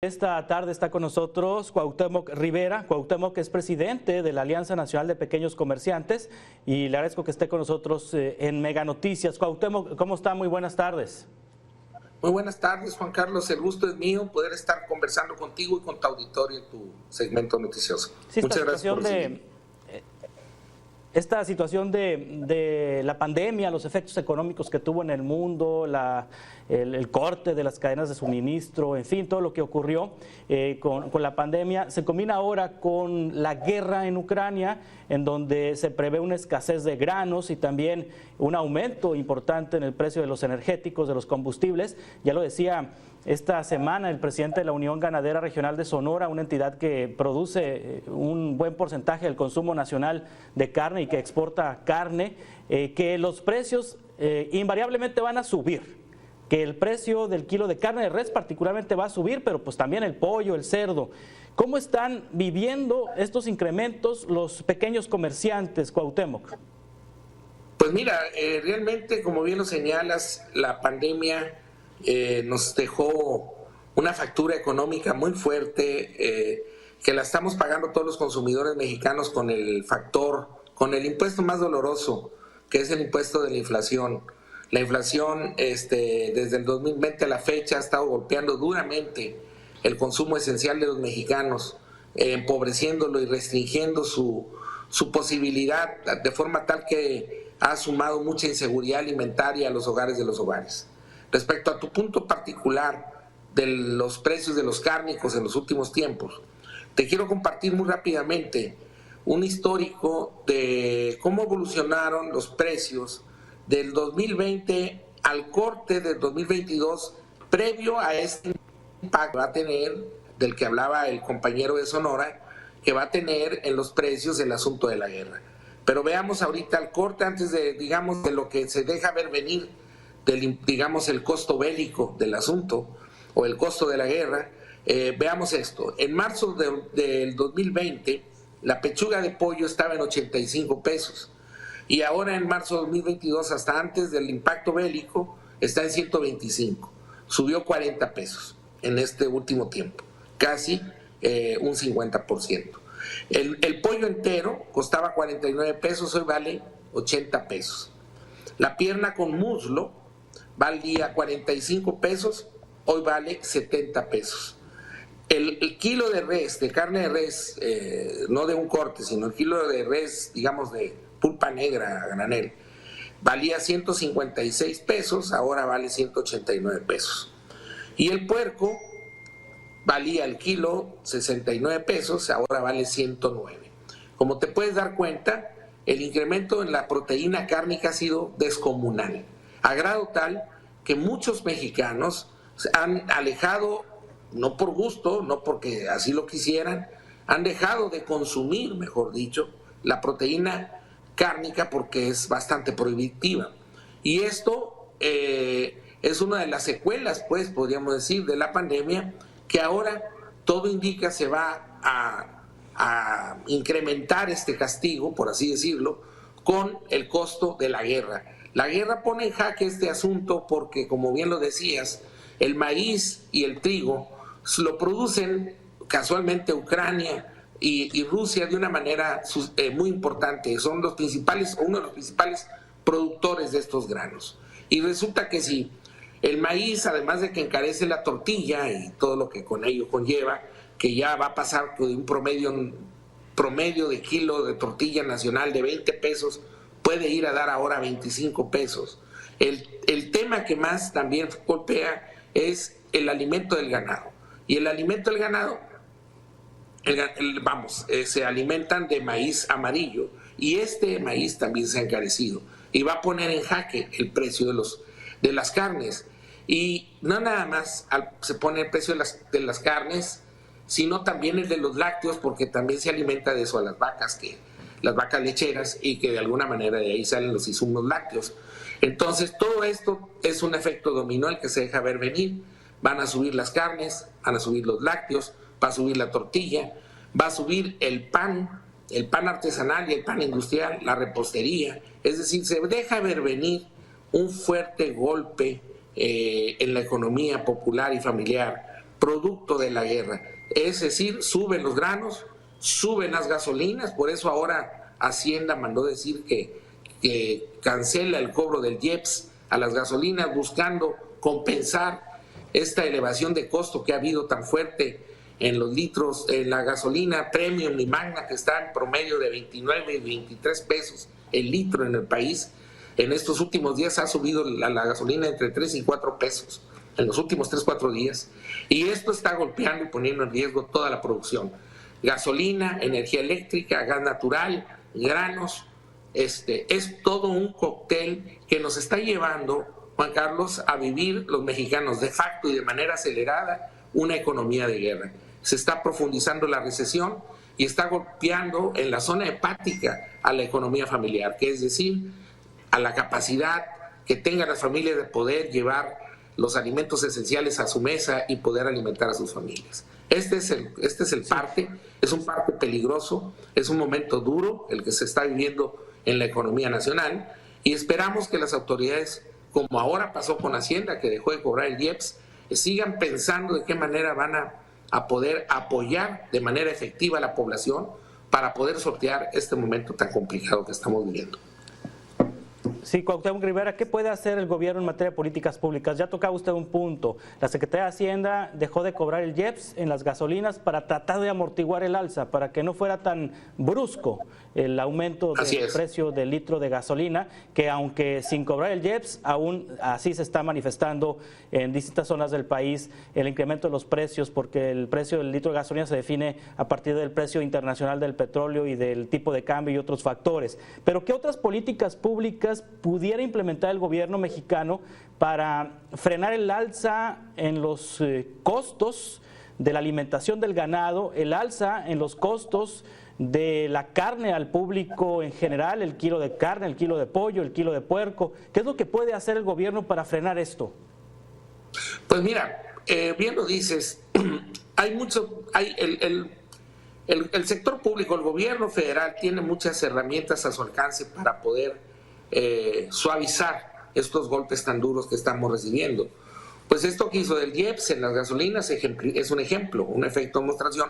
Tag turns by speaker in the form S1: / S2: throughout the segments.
S1: Esta tarde está con nosotros Cuauhtémoc Rivera. Cuauhtémoc es presidente de la Alianza Nacional de Pequeños Comerciantes y le agradezco que esté con nosotros en Mega Noticias. Cuauhtémoc, ¿cómo está? Muy buenas tardes.
S2: Muy buenas tardes, Juan Carlos. El gusto es mío poder estar conversando contigo y con tu auditorio en tu segmento noticioso.
S1: Sí,
S2: muchas gracias por
S1: esta situación de la pandemia, los efectos económicos que tuvo en el mundo, el corte de las cadenas de suministro, en fin, todo lo que ocurrió con la pandemia, se combina ahora con la guerra en Ucrania, en donde se prevé una escasez de granos y también un aumento importante en el precio de los energéticos, de los combustibles. Ya lo decía esta semana el presidente de la Unión Ganadera Regional de Sonora, una entidad que produce un buen porcentaje del consumo nacional de carne y que exporta carne, que los precios invariablemente van a subir, que el precio del kilo de carne de res particularmente va a subir, pero pues también el pollo, el cerdo. ¿Cómo están viviendo estos incrementos los pequeños comerciantes, Cuauhtémoc?
S2: Pues mira, realmente, como bien lo señalas, la pandemia nos dejó una factura económica muy fuerte que la estamos pagando todos los consumidores mexicanos con el impuesto más doloroso, que es el impuesto de la inflación. La inflación desde el 2020 a la fecha ha estado golpeando duramente el consumo esencial de los mexicanos, empobreciéndolo y restringiendo su posibilidad, de forma tal que ha sumado mucha inseguridad alimentaria a los hogares de los hogares. Respecto a tu punto particular de los precios de los cárnicos en los últimos tiempos, te quiero compartir muy rápidamente un histórico de cómo evolucionaron los precios del 2020 al corte del 2022, previo a este impacto que va a tener, del que hablaba el compañero de Sonora, que va a tener en los precios el asunto de la guerra. Pero veamos ahorita el corte antes de, digamos, de lo que se deja ver venir, digamos, el costo bélico del asunto o el costo de la guerra. Veamos esto. En marzo del 2020, la pechuga de pollo estaba en 85 pesos. Y ahora en marzo de 2022, hasta antes del impacto bélico, está en 125. Subió 40 pesos en este último tiempo, casi un 50%. El pollo entero costaba 49 pesos, hoy vale 80 pesos. La pierna con muslo valía 45 pesos, hoy vale 70 pesos. El kilo de res, de carne de res, no de un corte, sino el kilo de res, digamos, de pulpa negra a granel, valía 156 pesos, ahora vale 189 pesos. Y el puerco valía el kilo 69 pesos, ahora vale 109. Como te puedes dar cuenta, el incremento en la proteína cárnica ha sido descomunal, a grado tal que muchos mexicanos han alejado, no por gusto, no porque así lo quisieran, han dejado de consumir, mejor dicho, la proteína cárnica porque es bastante prohibitiva. Y esto es una de las secuelas, pues, podríamos decir, de la pandemia, que ahora todo indica se va a incrementar este castigo, por así decirlo, con el costo de la guerra. La guerra pone en jaque este asunto porque, como bien lo decías, el maíz y el trigo lo producen casualmente Ucrania y Rusia de una manera muy importante. Son los principales, uno de los principales productores de estos granos. Y resulta que si el maíz, además de que encarece la tortilla y todo lo que con ello conlleva, que ya va a pasar de un promedio de kilo de tortilla nacional de 20 pesos, puede ir a dar ahora 25 pesos. El tema que más también golpea es el alimento del ganado. Y el alimento del ganado, se alimentan de maíz amarillo, y este maíz también se ha encarecido y va a poner en jaque el precio de las carnes. Y no nada más se pone el precio de las carnes, sino también el de los lácteos, porque también se alimenta de eso a las vacas lecheras, y que de alguna manera de ahí salen los insumos lácteos. Entonces todo esto es un efecto dominó el que se deja ver venir. Van a subir las carnes, van a subir los lácteos, va a subir la tortilla, va a subir el pan artesanal y el pan industrial, la repostería. Es decir, se deja ver venir un fuerte golpe en la economía popular y familiar, producto de la guerra. Es decir, suben los granos, suben las gasolinas, por eso ahora Hacienda mandó decir que cancela el cobro del IEPS a las gasolinas, buscando compensar esta elevación de costo que ha habido tan fuerte en los litros, en la gasolina Premium y Magna, que está en promedio de 29 y 23 pesos el litro en el país. En estos últimos días ha subido la gasolina entre 3 y 4 pesos, en los últimos 3, 4 días. Y esto está golpeando y poniendo en riesgo toda la producción. Gasolina, energía eléctrica, gas natural, granos. Es todo un cóctel que nos está llevando, Juan Carlos, a vivir los mexicanos de facto y de manera acelerada una economía de guerra. Se está profundizando la recesión y está golpeando en la zona hepática a la economía familiar, que es decir, a la capacidad que tengan las familias de poder llevar los alimentos esenciales a su mesa y poder alimentar a sus familias. Este es el parte, es un parte peligroso, es un momento duro el que se está viviendo en la economía nacional, y esperamos que las autoridades, como ahora pasó con Hacienda, que dejó de cobrar el IEPS, sigan pensando de qué manera van a poder apoyar de manera efectiva a la población para poder sortear este momento tan complicado que estamos viviendo.
S1: Sí, Cuauhtémoc Rivera, ¿qué puede hacer el gobierno en materia de políticas públicas? Ya tocaba usted un punto. La Secretaría de Hacienda dejó de cobrar el IEPS en las gasolinas para tratar de amortiguar el alza, para que no fuera tan brusco el aumento del precio del litro de gasolina, que aunque sin cobrar el IEPS, aún así se está manifestando en distintas zonas del país el incremento de los precios, porque el precio del litro de gasolina se define a partir del precio internacional del petróleo y del tipo de cambio y otros factores. Pero ¿qué otras políticas públicas pudiera implementar el gobierno mexicano para frenar el alza en los costos de la alimentación del ganado, el alza en los costos de la carne al público en general, el kilo de carne, el kilo de pollo, el kilo de puerco? ¿Qué es lo que puede hacer el gobierno para frenar esto?
S2: Pues mira, bien lo dices, el sector público, el gobierno federal tiene muchas herramientas a su alcance para poder suavizar estos golpes tan duros que estamos recibiendo. Pues esto que hizo del IEPS en las gasolinas es un ejemplo, un efecto de demostración,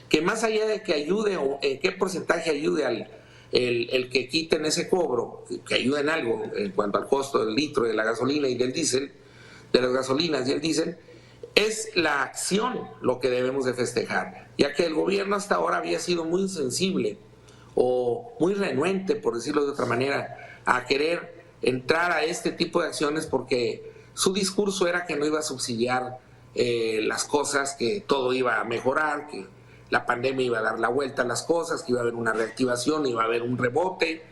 S2: que más allá de que ayude o qué porcentaje ayude el que quiten ese cobro, que ayude en algo en cuanto al costo del litro de la gasolina y del diésel, de las gasolinas y el diésel, es la acción lo que debemos de festejar, ya que el gobierno hasta ahora había sido muy insensible o muy renuente, por decirlo de otra manera, a querer entrar a este tipo de acciones, porque su discurso era que no iba a subsidiar las cosas, que todo iba a mejorar, que la pandemia iba a dar la vuelta a las cosas, que iba a haber una reactivación, iba a haber un rebote.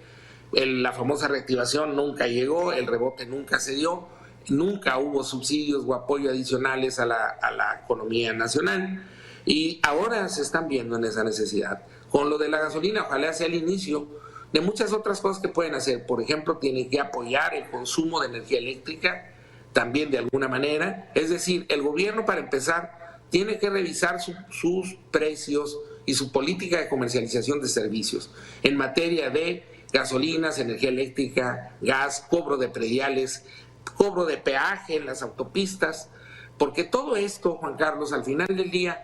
S2: La famosa reactivación nunca llegó, el rebote nunca se dio, nunca hubo subsidios o apoyo adicionales a la economía nacional, y ahora se están viendo en esa necesidad. Con lo de la gasolina, ojalá sea el inicio de muchas otras cosas que pueden hacer. Por ejemplo, tiene que apoyar el consumo de energía eléctrica también de alguna manera. Es decir, el gobierno, para empezar, tiene que revisar sus precios y su política de comercialización de servicios en materia de gasolinas, energía eléctrica, gas, cobro de prediales, cobro de peaje en las autopistas, porque todo esto, Juan Carlos, al final del día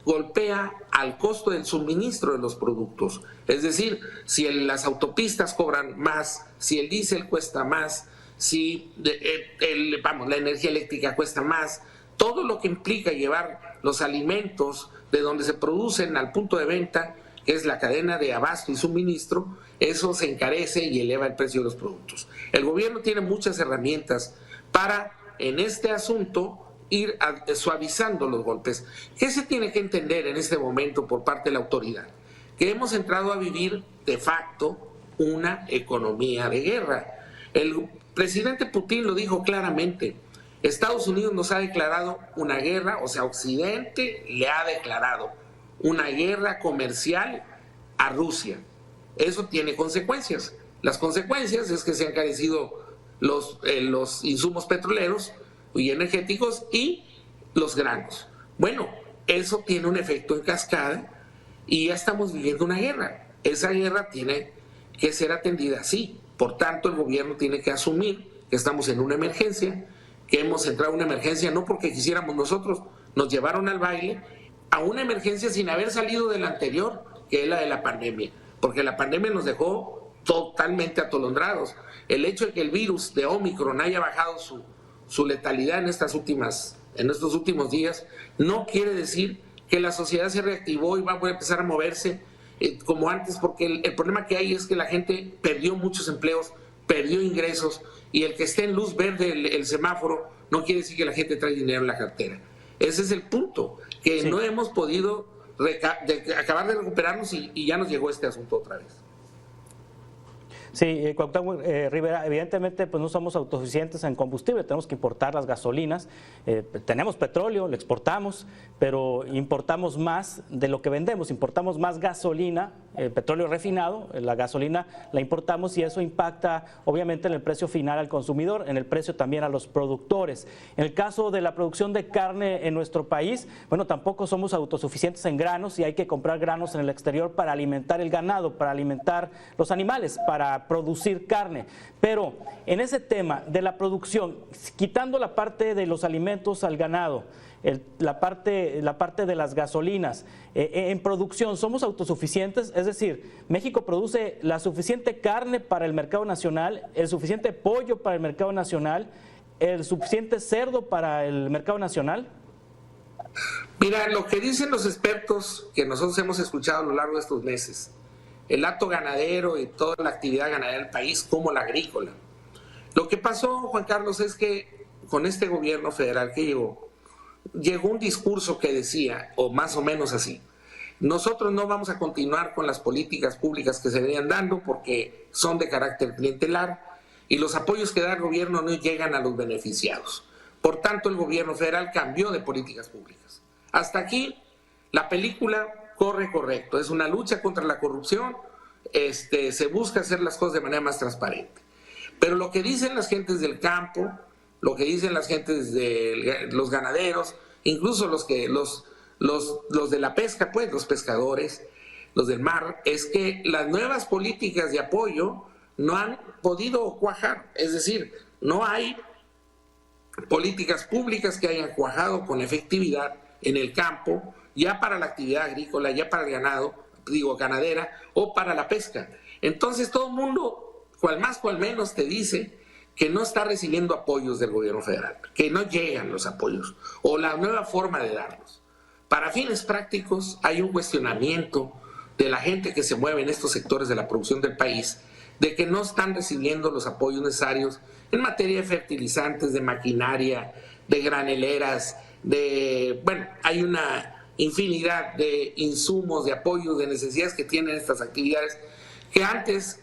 S2: golpea al costo del suministro de los productos. Es decir, si las autopistas cobran más, si el diésel cuesta más, si la energía eléctrica cuesta más, todo lo que implica llevar los alimentos de donde se producen al punto de venta, que es la cadena de abasto y suministro, eso se encarece y eleva el precio de los productos. El gobierno tiene muchas herramientas para, en este asunto, ir suavizando los golpes. ¿Qué se tiene que entender en este momento por parte de la autoridad? Que hemos entrado a vivir de facto una economía de guerra. El presidente Putin lo dijo claramente: Estados Unidos nos ha declarado una guerra, o sea, Occidente le ha declarado una guerra comercial a Rusia. Eso tiene consecuencias. Las consecuencias es que se han encarecido los insumos petroleros y energéticos y los granos. Bueno, eso tiene un efecto en cascada y ya estamos viviendo una guerra. Esa guerra tiene que ser atendida así. Por tanto, el gobierno tiene que asumir que estamos en una emergencia, que hemos entrado en una emergencia no porque quisiéramos nosotros, nos llevaron al baile, a una emergencia sin haber salido de la anterior, que es la de la pandemia, porque la pandemia nos dejó totalmente atolondrados. El hecho de que el virus de Omicron haya bajado su letalidad en estos últimos días no quiere decir que la sociedad se reactivó y va a poder empezar a moverse como antes, porque el problema que hay es que la gente perdió muchos empleos, perdió ingresos, y el que esté en luz verde el semáforo no quiere decir que la gente trae dinero en la cartera. Ese es el punto, que sí, no hemos podido acabar de recuperarnos y ya nos llegó este asunto otra vez.
S1: Sí, Cuauhtémoc Rivera, evidentemente pues no somos autosuficientes en combustible, tenemos que importar las gasolinas, tenemos petróleo, lo exportamos, pero importamos más de lo que vendemos, importamos más gasolina, petróleo refinado, la gasolina la importamos y eso impacta obviamente en el precio final al consumidor, en el precio también a los productores. En el caso de la producción de carne en nuestro país, bueno, tampoco somos autosuficientes en granos y hay que comprar granos en el exterior para alimentar el ganado, para alimentar los animales, para producir carne. Pero en ese tema de la producción, quitando la parte de los alimentos al ganado, la parte de las gasolinas, en producción, ¿somos autosuficientes? Es decir, ¿México produce la suficiente carne para el mercado nacional, el suficiente pollo para el mercado nacional, el suficiente cerdo para el mercado nacional?
S2: Mira, lo que dicen los expertos que nosotros hemos escuchado a lo largo de estos meses, el hato ganadero y toda la actividad ganadera del país, como la agrícola. Lo que pasó, Juan Carlos, es que con este gobierno federal que llegó un discurso que decía, o más o menos así: nosotros no vamos a continuar con las políticas públicas que se venían dando porque son de carácter clientelar y los apoyos que da el gobierno no llegan a los beneficiados. Por tanto, el gobierno federal cambió de políticas públicas. Hasta aquí la película corre correcto, es una lucha contra la corrupción, se busca hacer las cosas de manera más transparente. Pero lo que dicen las gentes del campo, lo que dicen las gentes de los ganaderos, incluso los de la pesca, pues los pescadores, los del mar, es que las nuevas políticas de apoyo no han podido cuajar. Es decir, no hay políticas públicas que hayan cuajado con efectividad en el campo, ya para la actividad agrícola, ya para el ganado, ganadera, o para la pesca. Entonces todo el mundo, cual más cual menos, te dice que no está recibiendo apoyos del gobierno federal, que no llegan los apoyos, o la nueva forma de darlos. Para fines prácticos hay un cuestionamiento de la gente que se mueve en estos sectores de la producción del país, de que no están recibiendo los apoyos necesarios en materia de fertilizantes, de maquinaria, de graneleras, hay una infinidad de insumos, de apoyos, de necesidades que tienen estas actividades, que antes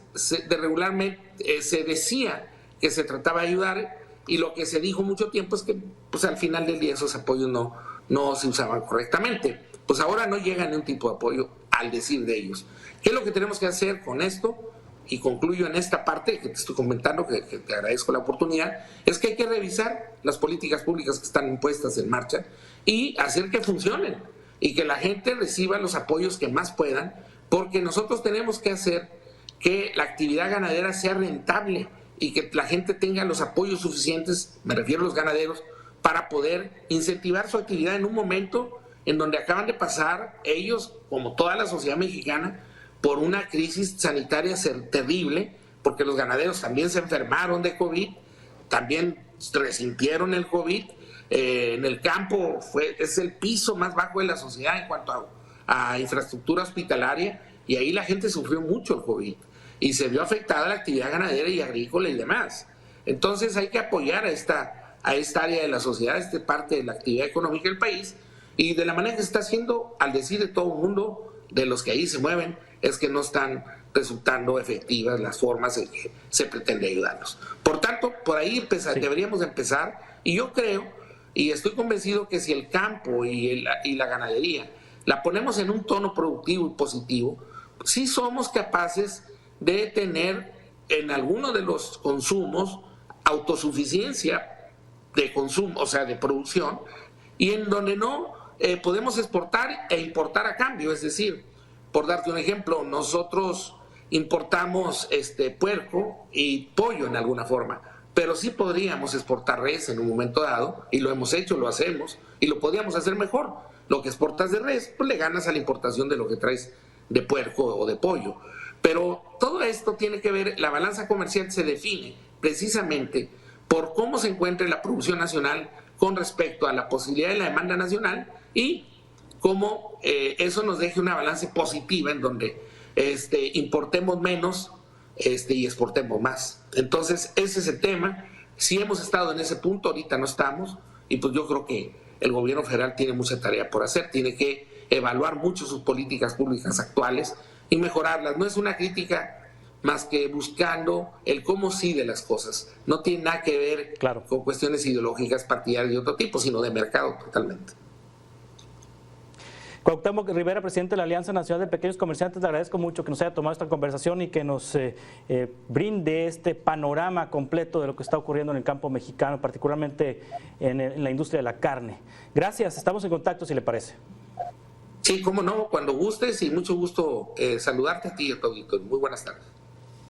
S2: regularmente se decía que se trataba de ayudar, y lo que se dijo mucho tiempo es que pues al final del día esos apoyos no se usaban correctamente. Pues ahora no llega ningún tipo de apoyo al decir de ellos. ¿Qué es lo que tenemos que hacer con esto? Y concluyo en esta parte que te estoy comentando, que te agradezco la oportunidad, es que hay que revisar las políticas públicas que están impuestas en marcha y hacer que funcionen y que la gente reciba los apoyos que más puedan, porque nosotros tenemos que hacer que la actividad ganadera sea rentable y que la gente tenga los apoyos suficientes, me refiero a los ganaderos, para poder incentivar su actividad en un momento en donde acaban de pasar ellos, como toda la sociedad mexicana, por una crisis sanitaria terrible, porque los ganaderos también se enfermaron de COVID, también resintieron el COVID. En el campo es el piso más bajo de la sociedad en cuanto a infraestructura hospitalaria, y ahí la gente sufrió mucho el COVID y se vio afectada la actividad ganadera y agrícola y demás. Entonces hay que apoyar a esta área de la sociedad, esta parte de la actividad económica del país, y de la manera que se está haciendo, al decir de todo el mundo, de los que ahí se mueven, es que no están resultando efectivas las formas en que se pretende ayudarlos. Por tanto, por ahí deberíamos empezar, y yo creo y estoy convencido que si el campo y la ganadería la ponemos en un tono productivo y positivo, sí somos capaces de tener en alguno de los consumos autosuficiencia de consumo, o sea, de producción, y en donde no podemos exportar e importar a cambio. Es decir, por darte un ejemplo, nosotros importamos puerco y pollo en alguna forma, pero sí podríamos exportar res en un momento dado, y lo hemos hecho, lo hacemos, y lo podríamos hacer mejor. Lo que exportas de res, pues le ganas a la importación de lo que traes de puerco o de pollo. Pero todo esto tiene que ver, la balanza comercial se define precisamente por cómo se encuentra la producción nacional con respecto a la posibilidad de la demanda nacional y cómo eso nos deje una balanza positiva en donde importemos menos y exportemos más. Entonces, ese es el tema. Si hemos estado en ese punto, ahorita no estamos, y pues yo creo que el gobierno federal tiene mucha tarea por hacer, tiene que evaluar mucho sus políticas públicas actuales y mejorarlas. No es una crítica más que buscando el cómo sí de las cosas. No tiene nada que ver con cuestiones ideológicas, partidarias de otro tipo, sino de mercado totalmente.
S1: Cuauhtémoc Rivera, presidente de la Alianza Nacional de Pequeños Comerciantes, le agradezco mucho que nos haya tomado esta conversación y que nos brinde este panorama completo de lo que está ocurriendo en el campo mexicano, particularmente en la industria de la carne. Gracias, estamos en contacto si le parece.
S2: Sí, cómo no, cuando gustes, y mucho gusto saludarte a ti y a tu auditorio. Muy buenas tardes.